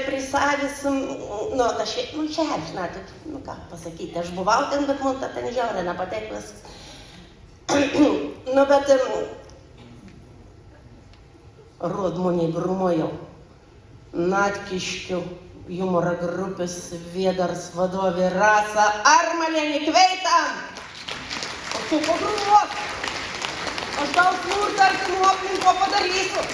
prisavysim, nu, ta šiaip, nu, čia, žinot, nu, ką pasakyti, aš buvau ten, bet man ta ten žiaurė nepateik viskas. Nu, bet Rodmonė grumojau, Natkiškių humoro grupės Vėdars vadovė Rasa Armalienė, kveitam! O tu pagrumuok! Aš tau smurtą artimų aplinko padarysiu.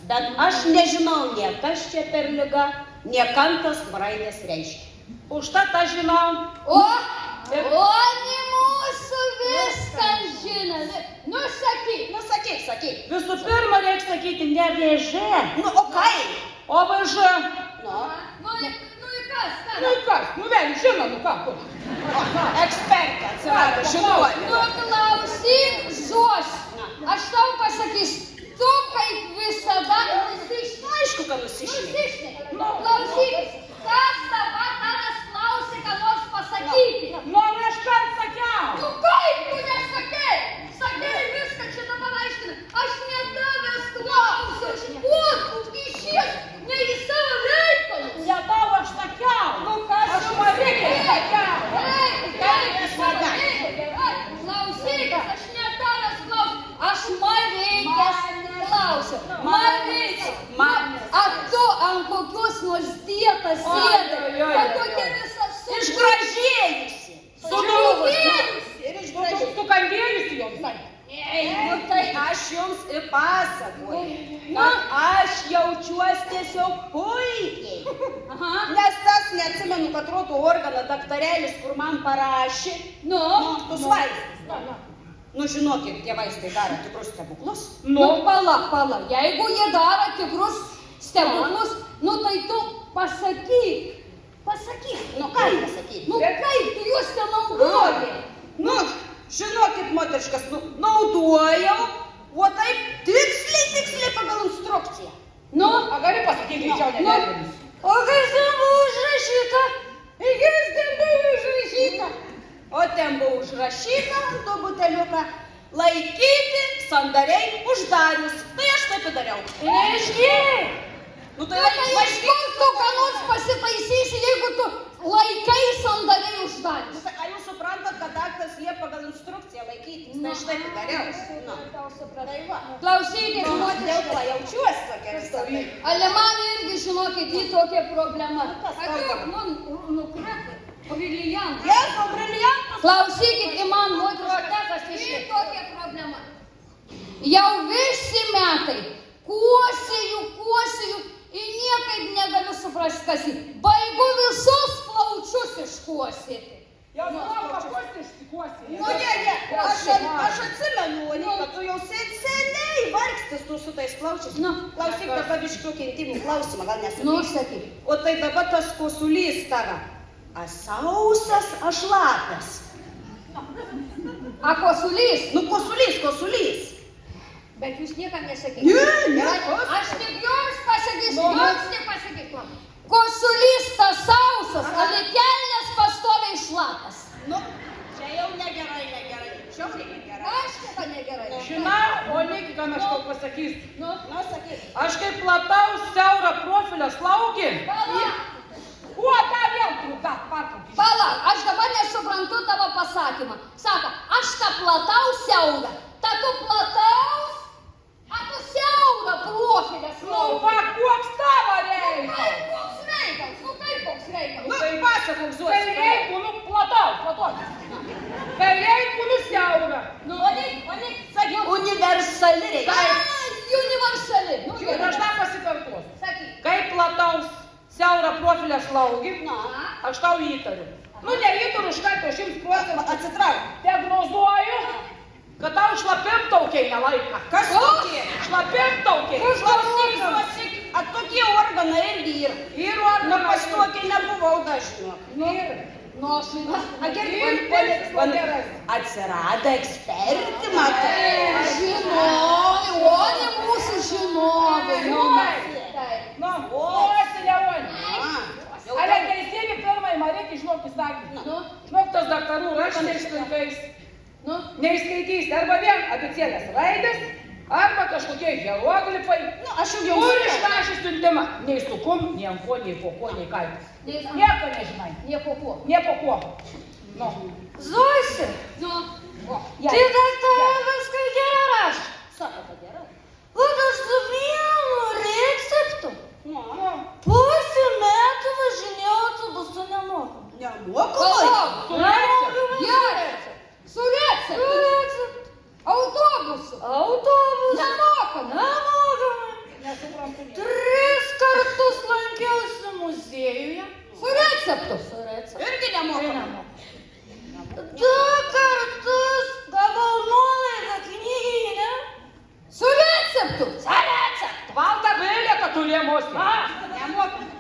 Bet aš nežinau, nie kas čia per liga, nie kam tas raidės reiškia. Užtat aš žinau. O ne mūsų viską žino. Nu, sakyk. Visų pirma, reikia sakyti ne vėžė. Nu, o kaip? O vėžė. Nu, kas? Nu, vėl žino, nu ką, kur. Ekspertė atsirado, žinoti. Nu, klausyk, Zos. Aš tau pasakysiu. Tu kaip visada nusišneki. Aišku, kad nusišneki. Klausyk, kas dabar tavęs klausė, ką nors pasakyti? Nu, aš ką sakiau? Nu, kaip tu nesakei? Sakei viską čia dabar aiškina. Aš ne tavęs klausiu. Kur tu išies? Ne į savo reikalus. Ne tau aš sakiau. Nu, kas aš Marikai sakiau. Klausyk, aš ne tavęs klausiu. Aš Marikės klausiu. Ar tu ant kokios nors dietos sėdai? Ar tokia visa išgražėjusi. Sudūrusi. Tu kandėjusi joms, sakė. Nu, tai aš jums ir pasakoju, kad aš jaučiuosi tiesiog puikiai. Nes tas, neatsimenu, kad rotų organą daktarelis, kur man parašė, tus vaistus. Nu, žinokit, tie vaistai daro tikrus stebuklus. Nu, pala. Jeigu jie daro tikrus stebuklus, nu, tai tu pasakyk. Nu, ką pasakyt? Nu, kaip Babiškas, naudojau, o taip tiksliai pagal instrukciją. Nu, A gali pasakyti greičiau nenervinus? o kas ten buvo užrašyta? Kas ten buvo užrašyta? O ten buvo užrašyta ant to buteliuką laikyti sandariai uždarius. Tai aš taip padariau. Reiškia. Nu tai Tai iš kur tu ką nors pasitaisysi, jeigu tu laikai sandariai uždarius? Ar jūs suprantat, kad daktas liep pagal instrukciją laikytis? Tai aš taip padariau. Na, tai va. Klausykit, Dėl moteriškas. to jaučiuosi tokia visą tai. Ale man irgi, žinokit, į tokia problema. kas tau Ateik man nukretai, briliantas. Jėzau, briliantus. Klausykit, į man moteriškas, į tokia problema. Jau visi metai kuosėjau ir niekaip negaliu suprasti, kas jį. Baigu visus plaučius iškuosėti. Jau lauka pusti ištikuosi. Nu, ne, aš atsimenu, Onika, tu jau seniai vargstis tu su tais plaučiais. Nu. Klausyk, dabar biškiukį intimų klausimą, gal Nu, nesakyk. sakyk. O tai dabar tas kosulys tava. A sausas, a šlapias. A kosulys? Nu, kosulys. Bet jūs niekam nesakykite. Ne, Aš tik jums pasakysiu, jums nepasakykit. Kosulys tas sausas, ale kelnes pastoviai šlapas. Nu, čia jau negerai. Šiauriai negerai. Aišku, kad negerai. Žinau, o negi ką aš tau pasakysiu. Nu, Sakyk. Aš kaip plataus siaurą profilio slaugį. palauk, Kuo tą vėl trūka patrūkį? palauk, aš dabar nesuprantu tavo pasakymą. Sako, aš tą plataus siaurą, ta tu plataus, a tu siaurą profilę Nu, slaugą. va, koks tavo reikalas? Kaip koks reikalas? Nu, kaip koks reikalas? Nu, pasakok, Kai Zuosi. reikia, nu, plataus. Kai reikia, nu, siaurą. Nu, Onik, sakyk. Universali reikia. Universali. Nu, Ir aš tą pasikartosiu. sakyk. Kai plataus siaurą profilio slaugį, Na, aš tau įtariu. Nu, neįtariu iš karto 100%. atsitrauk. Diagnozuoju, kad tau šlapimtaukiai nelaika. Kas tokie? Šlapimtaukiai. Klausyk, Zuosi, a tokie organai irgi yra. Ir Nu, organas. pas tokie nebuvau dažniu. Nu, aš Atsirado ekspertį, matai. žinojau, o ne mūsų žinovai. Žinai. Nu, osi, Leonė. Ale teisėjai pirmai, man reikia žinoti sakinį. Nu, Žinok, tas daktarų raštais laikais. nu, Neįskaitysi arba vien abėcėlės raidės, arba kažkokie hieroglifai. Nu, aš jau Kur žinau. išrašys siuntimą? Nei su kum, nei ant ko, nei po ko, nei kaip. Nieko nežinai. nieko kuo. Nieko kuo. Nu. Zosi, Nu, tai daktarė viską gerai rašo. Sako, kad gerai. Vat aš su vienu receptu Nu, pusę metų važinėjau autobusu nemokamai. nemokamai. palauk. Su receptu. Gerai. Su receptu. Autobusu. Autobusu. Nemokamai. Nemokamai. Nesuprantu nieko. 3 kartus lankiausi muziejuje. Su receptu. Su receptu. Irgi nemokamai. 2 kartus gavau nuolaidą knygyne. Su receptu. Su receptu. Valda bilietą turėmosi. Nemokamai.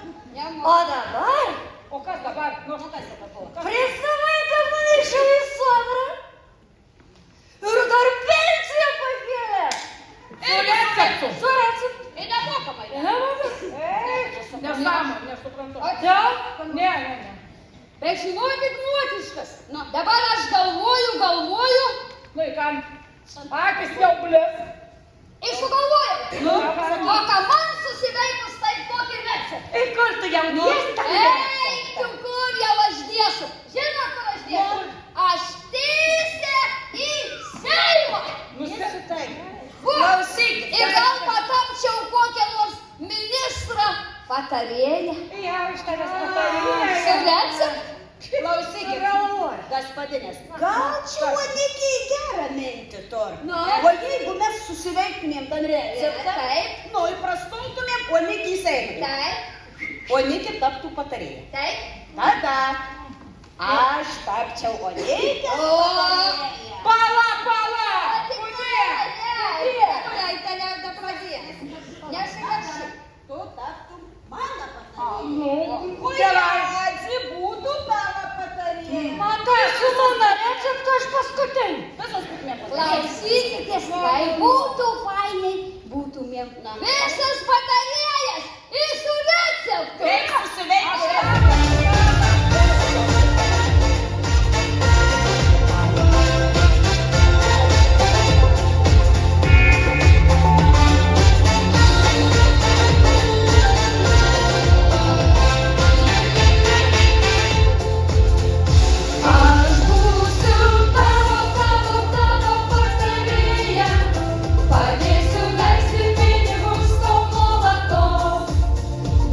O dabar O kas dabar? Nu, prieš savaitę nunešiau į sodrą ir dar pensiją pakėlė. su receptu. Su receptu. Ir nemokamai. Ei, nesąmonė, nesuprantu. O Ne. Bet žinokit, motiškas. Dabar aš galvoju. Nu, į kam? Akis jau blės. Ir sugalvojau. Nu, O ką man susiveikus tai tokį receptą. Ir kur tu jau Eik, tu kur jau aš dėsiu. Žinot, kur aš dėsiu? Aš teisę į Seimą. Klausykit. Ir gal patapčiau kokią nors ministrą patarėją. Ja, iš tavęs Su patarėja. receptu. Klausykit. Gaspadinės. Gal čia Onikiai gerą mintį turi. Nu. O jeigu mes susiveiktumėm ten receptą, Taip, nu, įprastumtumėm Onikį į Seimą. taip, Onikį taptų patarėja. taip. Tada aš tapčiau Onikės patarėja. Pala! Tu taptum mano patarėja. Nu, O gerai. Jadzi būtų tavo patarėja. Matai, su mano receptu aš paskutinė. Visos būtume paskutinės. Klausykitės, tai būtų fainai, būtumėm visas patarėjas ir su receptu. Kaip susiveikti? Aš būsiu tavo patarėja, padėsiu leisti pinigus tau nuolatos.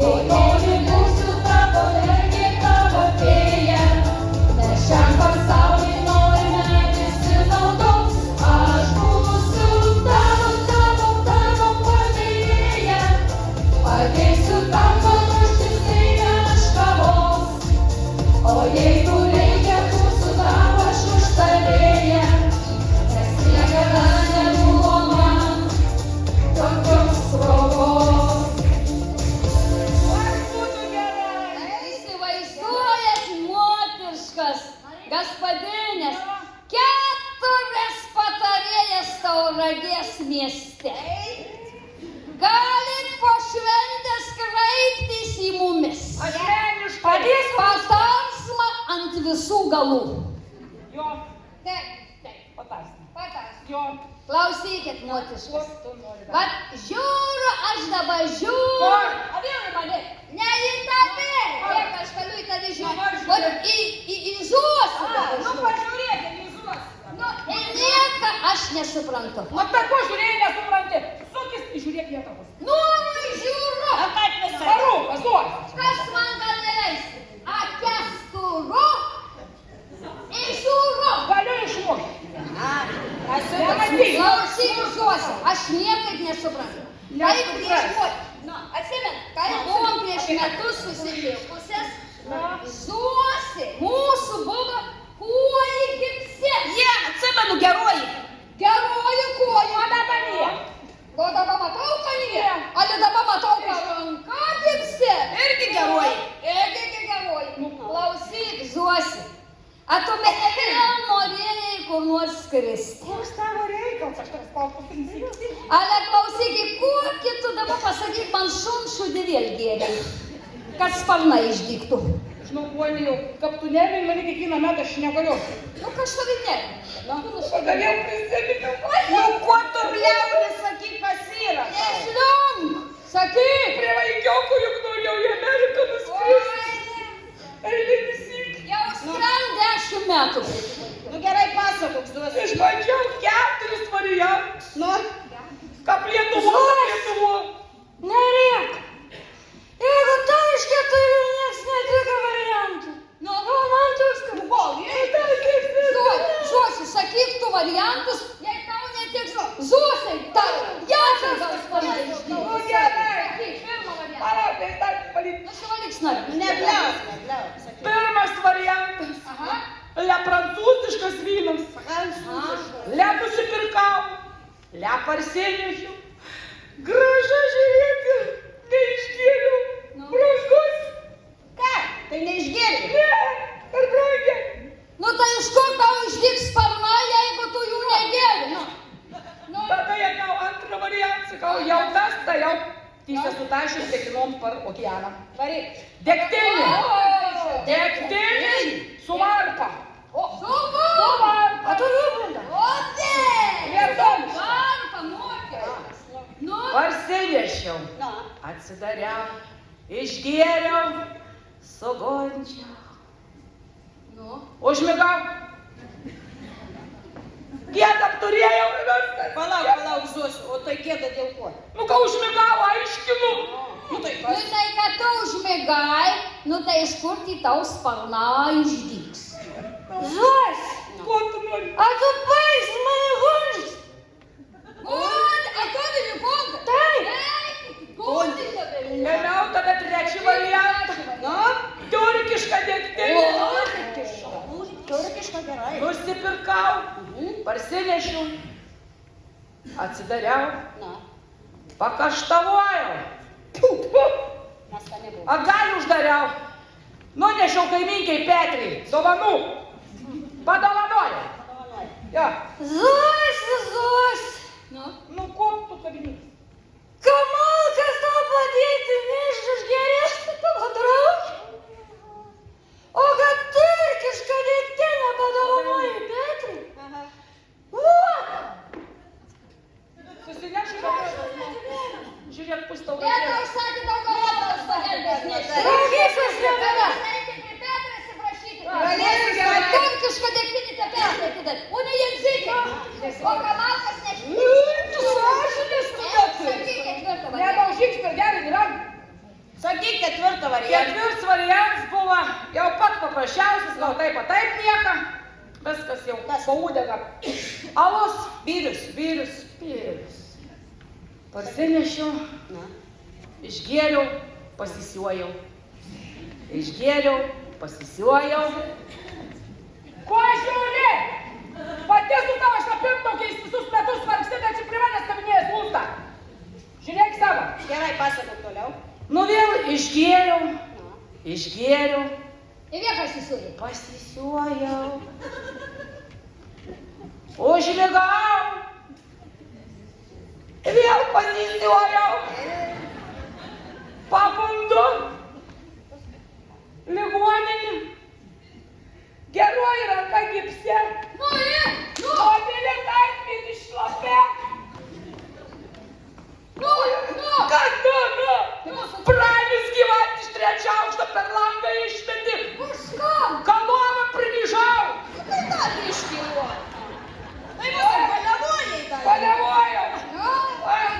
Jei nori, būsiu tavo energija, tavo fėja, nes šiam pasauliui norime visi naudos. Aš būsiu tavo patarėja, padėsiu tau paruošti staiga aš kavos. O jeigu reikia, būsiu tavo aš užtarėja, nes niekada nebuvo man tokios progos. Įsivaizduojat moteriškas gaspadinės, 4 patarėjas Tauragės mieste. Galit po šventės kreiptis į mumis. Asmeniškai. Padės patarsma ant visų galų. Jo, Taip, patarsime. patarsma. Jo. Klausykit, motiškas. Tu nori dar. Vat žiūriu, aš dabar Kur? žiūriu. O vėl į mane. Ne į tave. Kiek aš galiu į tave žiūrėti. Vat į Zosą dabar Nu, žiūriu. pažiūrėk, Elizuos. Nu, į nieką aš nesuprantu. Nu, tai ko žiūrėjai, nesupranti? Sukis, žiūrėk vietavus. Nu, žiūriu. O kaip visai? Varu, pasuos. Kas man gali leisti? Akes turiu ir žiūriu. Galiu išmušti. Nematyk. Klausyk, Zosė, aš niekaip nesuprantu. Kaip prieš atsimenu, kai buvom prieš metus susitikusias, Zosė mūsų buvo kojų gipse. Jie, atsimenu, geroji. Geroji kojų. O dabar nie. O dabar matau, kad jie. Ale dabar matau, kad ranka gipse. Irgi geroji. Irgi geroji. Klausyk, Zosė. A tu vėl norėjai kur nors skristi? Koks tavo reikalas, aš tavęs klausiu. Ale klausykit, kokį tu dabar pasakyk man šunšudį vėl gėrei, kad sparnai išdygtų. Žinau, puolį jau, kaip tu nervini mane kiekvieną metą, aš negaliu. Nu, kažkaip ne. Pagaliau prisiminiau. Nu, kuo tu bliauni, sakyk, kas yra. Nežliunk, sakyk. Prie vaikiokų juk norėjau į Ameriką nuskristi. Eilinį sykį. Jau skrend 10 metų. Nu, gerai pasakok, Zosė. Išbandžiau 4 variantus. Nu, Kaip Lietuvo. Nerėk. Jeigu tau iš 4 nieks netika variantų. Nu, man toks kad... Zosė, sakyk tu variantus, jei tau netiks. Zosė, tau. Jasas gal sparnai išdygtų. Nu, gerai. Sakyk, pirmą variantą. Palauk, tai dar palyk. Nusivalyk snarį. nebliauk, sakyk. Pirmas variantas. Aha. Le prancūziškas vynas. Le nusipirkau. Le parsinešiau. Graža žiūrėti. Neišgėriau. Brangus. Ką? Tai neišgėrė. Ne, per brangiai. Nu tai iš kur tau išdygs sparnai, jeigu tu jų negėri? Nu, Tada ėmiau antrą variantą. Sakau, jau tas, tai jau tysia sutašęs tekinom per okeaną. Varyk. Degtinė. Degtinė su varpa. su varpa. A tu O rūpinta. ne! Lietuviška. Varpa mokė. Nu, Parsinešiau. Na, Atsidariau. Išgėriau. Sugodžiau. nu. Užmigau. Gėdą turėjau ir viskas. palauk, Zosė, o tai gėda dėl ko? Nu, ką užmigau, aiškinu. Nu, tai Nu kas? tai, kad tu užmigai, nu tai iš kur tai tau sparnai išdygs? Žuos! Ko tu nori? A tu pais mane gunžis? Gund, a tu dini gund? Taip. Gundai dabar. Ėmiau tada trečią variantą. Na, Turkišką degtinę. turkiška gerai. Nusipirkau. Parsinešiau. Atsidariau. Na, Pakaštavojau. mes tą nebuvom. Agalį uždariau. Nunešiau kaimynkiai Petriai. Dovanų. Padovanojo. Jo. Zos. Nu, ko tu kabini? Kamalkas tau padėti nešti iš geresnį tavo draugį. O kad turkišką degtinę padovanoji Petrai. Susineši žiūrėk, pus tau Petra gražiai. užsakė tau galėtos pagelbės nešti. Draugystės nebėra. Reikia prie Petrą atsiprašyti. Galėsi Kad gerai. turkišką degtinį te Petrai atidėt, o ne Jenzikė. O Kamalkas nešti. Tu sąžinės tu neturi. Sakyk ketvirtą variantą. Nedaužyk per gerą gyvenimą. Sakyk ketvirtą variantą. Ketvirtas variantas buvo jau pat paprasčiausias, gal taip pat taip nieka. Viskas jau paūdega. Alus, vyrius. Parsinešiau, išgėriau, pasisiuojau. Ko žiūri? Pati su tavo šlapimtokiais visus metus vargsti, bet čia prie manęs kabinėjęs lūsta. Žiūrėk savo. Gerai, pasakok toliau. Nu vėl išgėriau. Ir vėl pasisiūlė. Pasisiuojau. Užmigau. Vėl pasisiuojau. Pabundu. Ligoninė. Geroji ranka gipse. Mobilė tarpinį šlapė. Kas nu? Pravis gyventi iš trečio aukšto per langą išmeti. Kalovą primižau. Tai tą priškilo. Tai visai paliavojai dar. Paliavojau.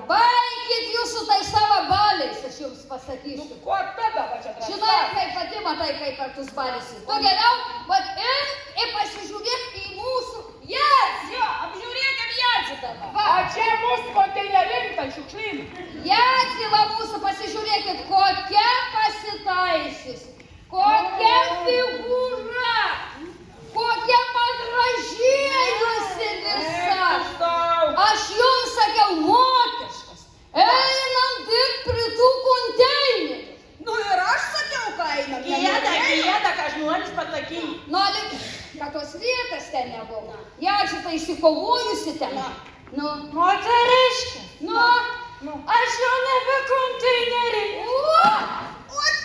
Baikit jūs su tai savo baliais, aš jums pasakysiu. Ko tada va čia drąsa? Žinai, kaip pati matai, kaip per tus balisi. Tu geriau, vat imk ir pasižiūrėk į mūsų Jadzį. Jo, apžiūrėkit Jadzį dabar. Va, O čia mūsų konteinerintai šiukšlynai. Jadzį va mūsų pasižiūrėkit, kokia pasitaisis, kokia figūra, kokia pagražėjusi visa. Aš jums sakiau, moteriškas, einam dirbt prie tų konteinerių. Nu ir aš sakiau, ką einam. Gėda, ką žmonės pasakyti. Nori, kad tos vietos ten nebuvo. Jadzį tai įsikovojusi ten. Nu, moteriškė. Nu, aš jau nebe konteineriai. O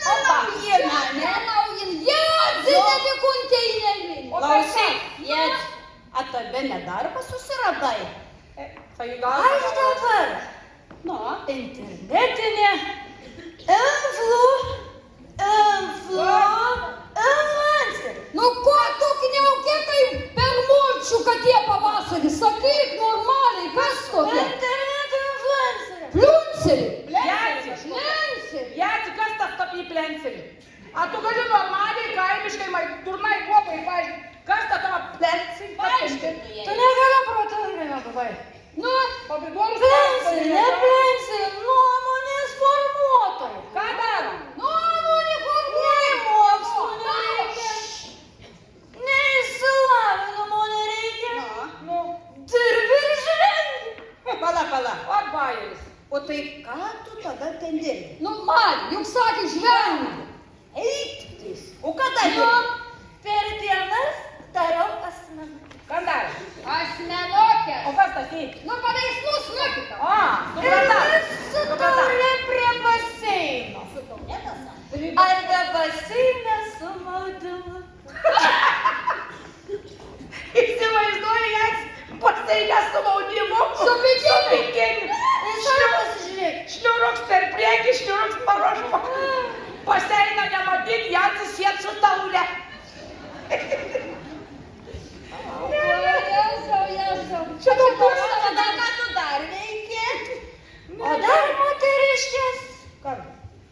tai naujiena, ne? Jadzį nebe konteineriai. Klausyk, Jadzi, a tave nedarbą susiradai? Tai gal. Aš dabar Nu, internetinė influencerė. Nu ko tu kniauki kaip per mulčių, kad jie pavasarį? Sakyk normaliai, kas tokia? Interneto influencerė. Pliuncerė. Jadzi, kas tas tapy plencerį? A tu gali normaliai, kaimiškai, durnai kuopai paaiškinti. Kas ta tavo plencerį? paaiškinti Tu jai. negaliu protingai nebuvai. Nu, Pavidorus plencerė, ne plencerė, nuomonės formuotojai. Ką daro? Nuomonė formuotojai. Nei mokslo nereikia. Nei išsilavinimo nereikia. Nu, Dirbi ir žvengi. pala. O bajeris. O tai ką tu tada ten dirbi? Nu, man, juk sakė žvengi. Eiktis. O kada Nu, dirbi? per dienas darau asmenų. Ką daro? Asmenokė. O kas tas į? Nu, paveiksmus nukita. O, supratau. Sutūrė prie baseino. Ar be baseino su maudimu? Įsivaizduoju, Jadzi, paseinę su maudimu. Su bikiniu. bikiniu. Pasižiūrėk. Šliuruks per priekį, šliuruks paruošpa. Paseina nematyt, Jadzi siet su taurė. Čia daug Tada ką tu dar veiki? O dar moteriškės. Ką?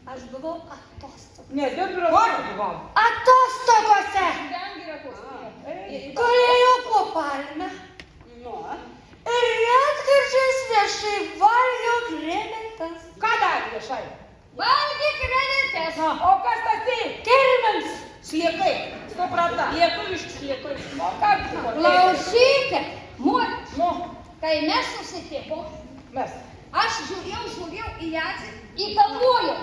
Aš buvau atostogose. Ne, dirbi ir atostogose. Atostogose. Sliekai. Supranta. Lietuviški sliekai. O ką tu matai? Klausykit, moteris, Nu, kai mes susitikom, mes. aš žiūrėjau į Jacį, įgalvojau,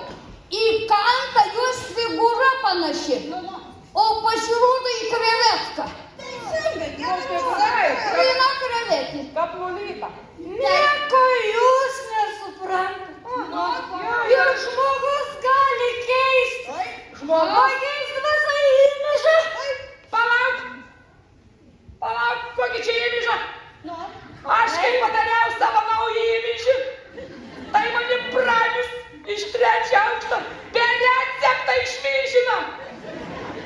į kantą jos figūra panaši, o pasirodo į krevetką. Teisingai, Nu, gerai. tikrai. Viena krevetė. Kaplulyta. Nieko jūs nesuprantate. Ir žmogus gali keisti. Žmogus. Pakeisti visą įnašą. Palauk. Palauk, kokį čia įmyžą? Aš kaip padariau savo naują įmyžį. Tai mane Branius iš 3 aukšto per receptą išmyžino.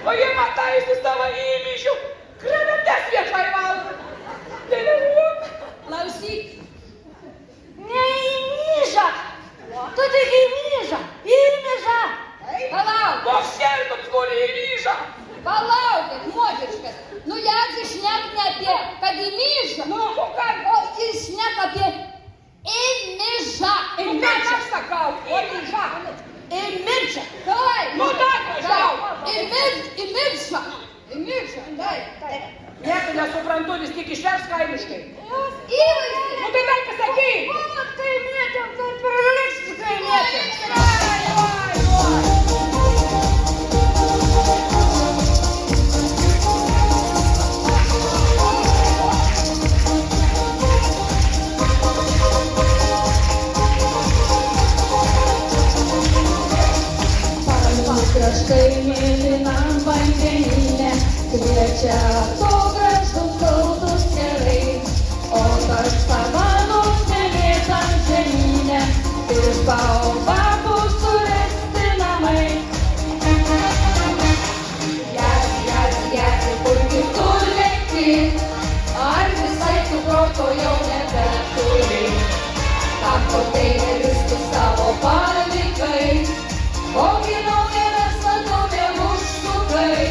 O jie matai su savo įmyžiu. Krevetes viešai valgo. Tai nežinok. Klausyk. Ne į myžą. Tu tik į myžą. Į myžą. Palauk. Koks šertas nori įmyžą. Palaukit, moteriškas. Nu, Jacys šnek ne apie, kad į myžą. Nu, o ką? O jis šnek apie į myžą. Nu, ką aš sakau? O myžą. Į myžą. Taip. Nu, dar mažiau. Į myžą. Į myžą. Taip. Nieko nesuprantu, vis tik išvers kaimiškai. Įvaizdį. Nu, tai taip pasakyk. Vat kaimėtėm, tai priliks kaimėtėm. Kraštai mėlynam vandenyne kviečia atogrąžus saldus kerai, o tarp savanos nemėtam žemyne iš baobabų suresti namai. Jasi, kur kitur lėki, ar visai tu proto jau nebeturi, tam konteinerius tu savo palikai, kokį naują veslatą vėl užsukai.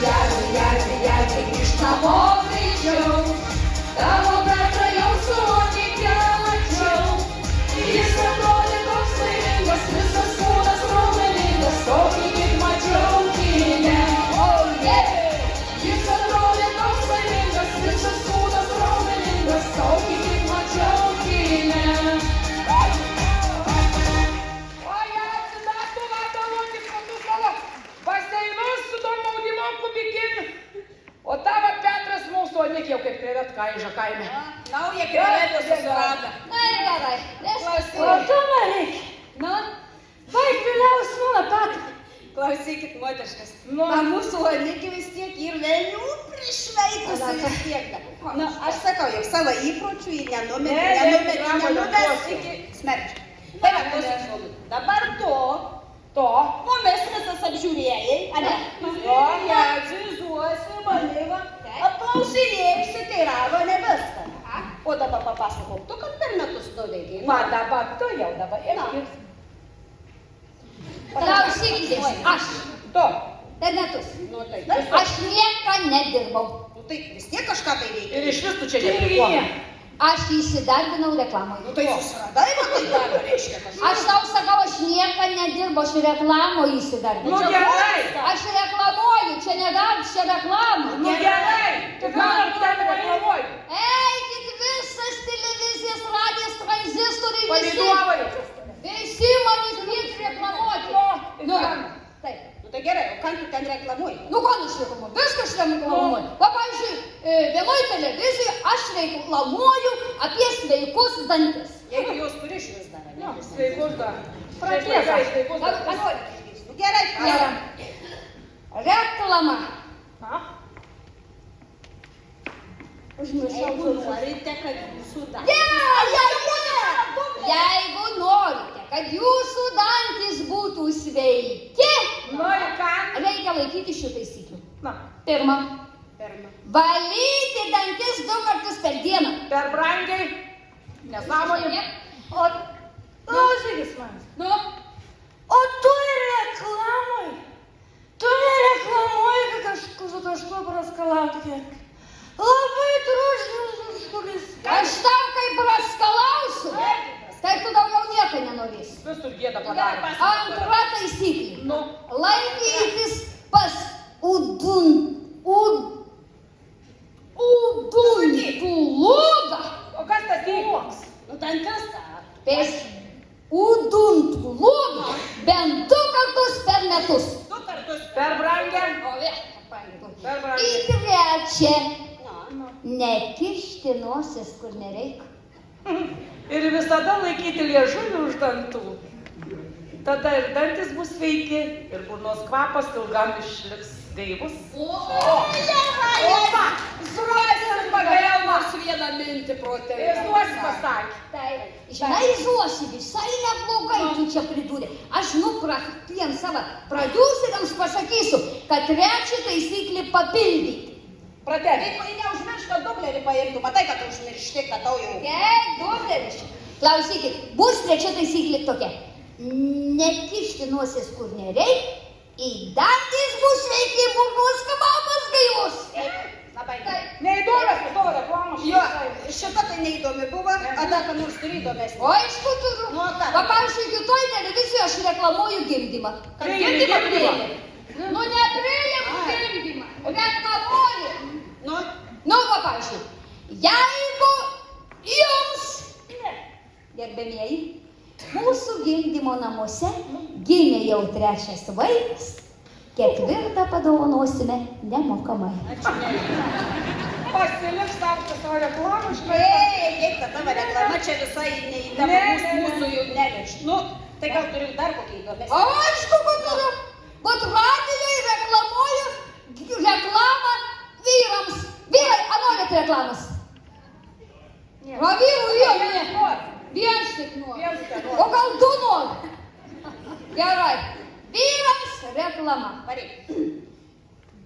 Jasi, grįžk namo greičiau, tavo betrą jau su nuotykia mačiau. Jis atrodė toks laimingas, visas kūnas raumeningas, tokį kaip mačiau kine. Oh yeah! Jis atrodė toks laimingas, visas kūnas raumeningas, tokį kaip mačiau kine. O jie atsidatų vatalokis patu savo baseinus su tom maudimoku bikiniu. O tavo Petras mūsų, o nek jau kaip krevetka įža kaime. Naują krevetę susirado. Na ir gerai. Klausyk. O tu varyk. Nu, vaik vėliaus mano pat. Klausykit, moteriškas. Nu. Na, mūsų Onikė vis tiek ir vėlių prišveitusi vis tiek. Na, aš sakau, jau savo įpročių į nenumes iki smerčio. Tai va, klausyk, dabar To. mumis visas apžiūrėjai, ane? Jo. Atsizuosi, mane va, apklausinėjusi, teiravo ne viską. O dabar papasakok, tu kad per metus nuveikei. Va dabar, tu jau dabar. Ir Klausykitės, aš. to. Per metus. Nu, tai, Aš nieką nedirbau. nu, tai vis tiek kažką tai veikia. Ir iš vis tu čia neprikuoji. Aš įsidarbinau reklamoje. Nu, tai susiradai, va, tai darbą reiškia kažką. Aš tau sakau, aš nieką nedirbu, aš reklamoje įsidarbinau. Nu gerai. Aš reklamuoju, čia ne darbas, čia reklama. Nu gerai. Tai ką tu ten reklamuoji? Eikit visas televizijas, radijas, tranzistoriai, visi. Palydovai. Visi manys vyks reklamuoti. Nu, tai ką? Taip. Nu, tai gerai, o ką tu ten reklamuoji? Nu, ką aš reklamuoju? Viską aš reklamuoju. Va, pavyzdžiui, vienoj televizijoje aš reklamuoju apie sveikus dantis. Jeigu jos turi šis dar, ne? Sveikus dar. Pratiesa. Sveikus dar. Nu, gerai, Gera. Reklama. Ha? Jeigu norite, kad jūsų dar. Jeigu norite, kad jūsų dantis būtų sveiki, Nu ir ką? reikia laikyti šių taisyklių. Na, Pirma, Pirma. valyti dantis 2 kartus per dieną. per brangiai. Nesąmonė. O, klausykis manęs. Nu, o tu reklamai. Tu nereklamuoji, kad kažkur su kažkuo praskalauti. Labai truškius užkulis. Aš tau kaip praskalausiu, tai tu daugiau nieko nenorėsi. Visur gėda padarė. Antra taisyklė. Nu. Lankytis pas Uduntuluga. O kas tas įvoks? Nu, ten kas tą? Peš uduntuluga bent 2 kartus per metus. 2 kartus. Per brangią? O, vėl. Per Į brangią. trečią. Na. Nekišti nosies, kur nereikia. Ir visada laikyti liežuvį už dantų. Tada ir dantis bus sveiki, ir burnos kvapas ilgam išliks gaivus. Opa! Zruosim pagaliau nors vieną mintį protėlį. Ir duosi pasakė. Žinai, Zosi, visai neblogai tu čia pridūrė. Aš tiem savo prodiuseriams pasakysiu, kad trečią taisyklį papildyti. Pradėk. Kaip neužmiršk, kad dublerį paimtų. Matai, kad užmiršti, kad tau jau... Dubleris. Klausykit, bus trečia taisyklė tokia. Nekišti nosies, kur nereikia. Į dantis bus sveiki, burnos kvapas gaivus. Labai. Neįdomias tavo reklamos. Jo, šita tai neįdomi buvo, a dar ką nors turi įdomesnį. O aišku turiu. Nu, ką? Va, pavyzdžiui, kitoj televizijoje aš reklamuoju gimdymą. Kad Priimi girdimą gimdymą. priimi. Nu, nepriimu gimdymą. Reklamuoju. Nu, Nu, va, pavyzdžiui, jeigu jums, gerbėmieji, mūsų gimdymo namuose gimė jau 3 vaikas, 4 padovanosime nemokamai. Pasilik savo savo reklamą, žinai. kiek ta tavo reklama čia visai neįdomi, mūsų jau nelič. Nu, tai gal turiu dar kokį įdomesnį. Aišku, kad turiu. Bet radijai reklamuoju reklamą vyrams. Vyrai, ar norit reklamas? O vyrų jo, ne. Viens tik nori. O gal 2 nori? Gerai. Vyrams reklama. Varyk.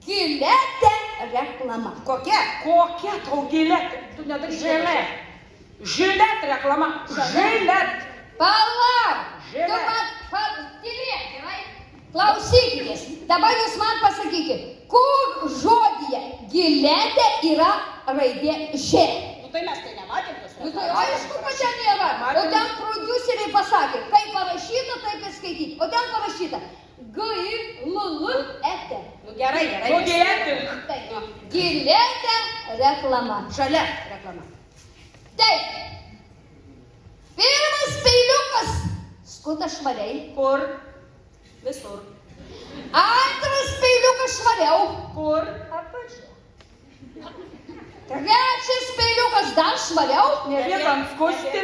Giletė reklama. Kokia? Kokia tau gilet? Tu nedarai žilė. Žilet reklama. Žilet. Palauk. Žilet. Tu tylėk, gerai? Klausykitės. Dabar jūs man pasakykit, kur žodyje giletė yra raidė Ž. Nu, tai mes tai nematėm tos Nu tai aišku, kad ten nėra. O ten prodiuseriai pasakė, kaip parašyta, taip ir skaityti. O ten parašyta G-I-L-L-E-T. Nu, gerai, gerai. Nu, giletink. Taip, giletė reklama. Žalia reklama. Taip. Pirmas peiliukas skuta švariai. Kur? Visur. Antras peiliukas švariau. Kur? Trečias peiliukas dar švariau. Ne vietam skusti.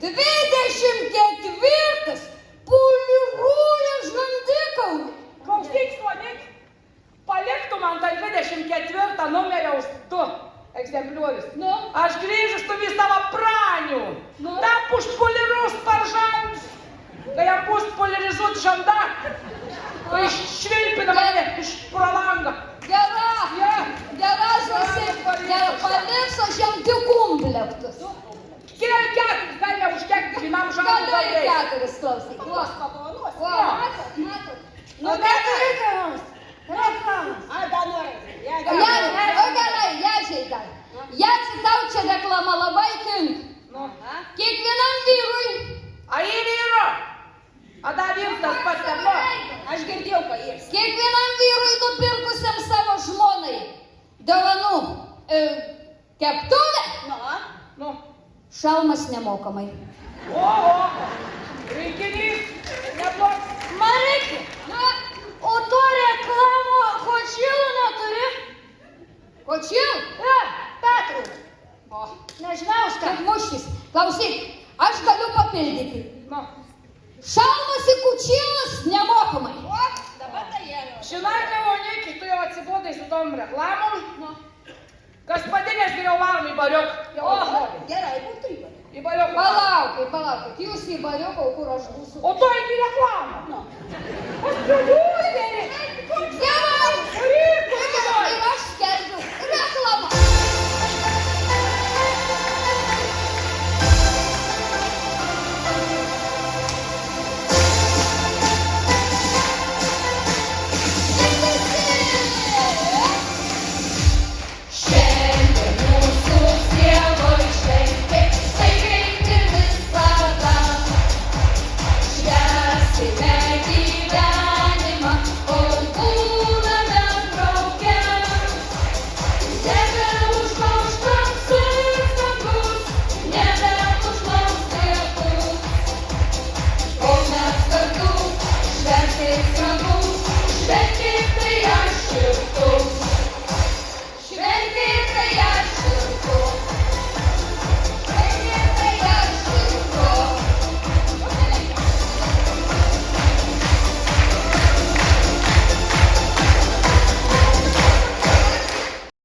24 poliruoja žandikaulį. Klausyk, Sonik, paliktų man tą 24 numeriaus 2 egzempliorius. Nu? Aš grįžus tu vis savo pranių. Nu? Tam užpolirus paržant. Kai jam bus polarizuot žanda. Kai švilpina mane iš pro langą. Gera, Ja. gera Zosi, gera paliks aš jam tik komplektus. Kėl 4, gal neužtekti vienam žandui. Galiu ir 4 klausyk. Tuos padovanos. O, matot. Nu, gerai. Reklamas. A, dar nori. Ja, O gerai, Ježiai dar. Ježiai, tau čia reklama labai tinka. Nu. Kiekvienam vyrui. A į vyro. A dar vyrtas pats tavo. Aš girdėjau, ką jis. Kiekvienam vyrui nupirkusiam savo žmonai dovanų keptuvę, Nu, Nu. šalmas nemokamai. O, rinkinys. Neblogs. Man reikia. O to reklamo kočilų neturi? Kočilų? Petru. O, nežinau, už ką. Muškis. Klausyk, aš galiu papildyti. Nu. Šalmas į kučilus nemokamai. o, dabar tai jie. Žinai, Kauniki, tu jau atsibodai su tom reklamom. Gaspadinės geriau varom į bariuką. O, Gerai, būtų įvai. Į bariuką. palaukit. Jūs į bariuką, kur aš būsiu. O tu eini reklamą. Nu. Aš galiu.